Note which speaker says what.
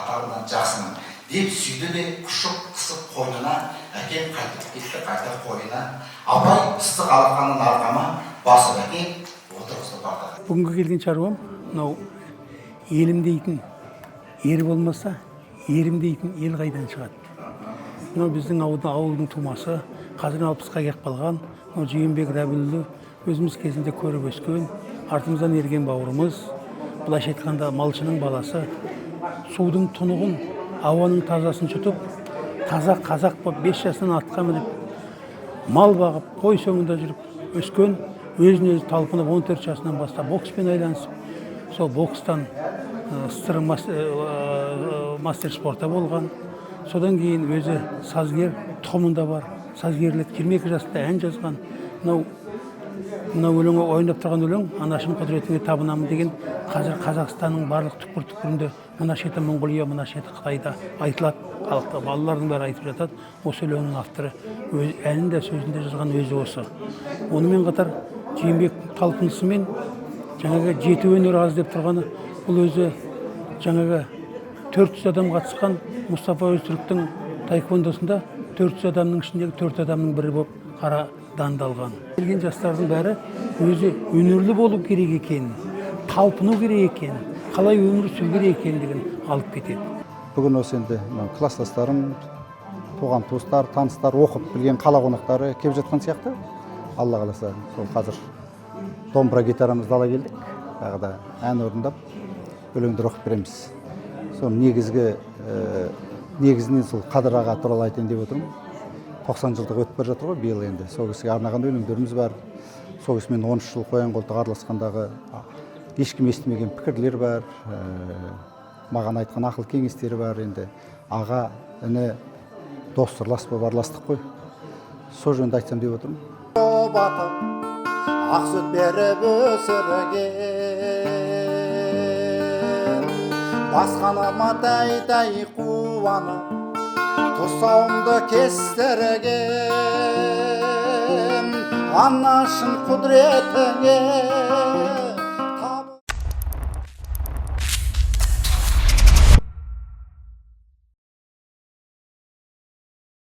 Speaker 1: қатарынан жақсымын деп сүйді де құшып қысып қойнына, әкем қайтып кетті қайта қойына. Абай ыстық алақанын арқама басып әкеп отырғызды барды.
Speaker 2: Бүгінгі келген шаруам, мынау елім дейтін ер болмаса, ерім дейтін ел қайдан шығады. Мынау біздің ауылдың тумасы, қазір 60-қа келіп қалған, Жиенбек Рәбілді өзіміз кезінде көріп өскен, артымыздан ерген бауырымыз, былайша айтқанда малшының баласы, судың тұнығын, ауаның тазасын жұтып, таза қазақ болып 5 жасынан атқа мініп, мал бағып, қой соңында жүріп өскен, өзін-өзі талпынып 14 жасынан бастап бокспен айланысып, сол бокстан мастер спорта болған. Содан кейін өзі сазгер тұқымында бар, сазгерлік 22 жасында ән жазған. Мынау өлеңі ойнап тұрған өлең, анашым құдіретіңе табынамын деген, қазір Қазақстанның барлық түкпір-түкпірінде, мына шеті Монғолия, мына шеті Қытайда айтылады, халықта балалардың бәрі айтып жатады. Осы өлеңнің авторы, әнін де сөзін де жазған өзі осы. Онымен қатар Жиенбек талпынысымен жаңағы жеті өнер аз деп тұрғаны, бұл өзі жаңағы 400 адам қатысқан Мұстафа Өзтүріктің таеквондосында 400 адамның ішіндегі 4 адамның бірі болып қара дандалған. Келген жастардың бәрі өзі өнерлі болу керек екенін, талпыну керек екенін, қалай өмір сүру керек екендігін алып кетеді.
Speaker 3: Бүгін осы енді класстастарым, туған туыстар, таныстар, оқып білген қала қонақтары келіп жатқан сияқты. Алла қаласа, сол қазір домбыра гитарамызды ала келдік. Тағы ән орындап, өлеңдер оқып береміз. Сол негізінен сол Қадыр аға туралы айтайын деп отырмын. 90 жылдық өтіп бара жатыр ғой биыл енді. Сол кісіге арнаған өлеңдеріміз бар. Сол кісімен 13 жыл қоян-қолтық араласқандағы ешкім естімеген пікірлер бар. Маған айтқан ақыл кеңестері бар енді. Аға, іні, дос сырлас болып араластық қой. Сол жөнінде айтсам деп отырмын.
Speaker 4: Ақ сүт беріп өсірген, басқаныма тай-тай қуанып, тұсауымды кестірген, анашым құдіретіңе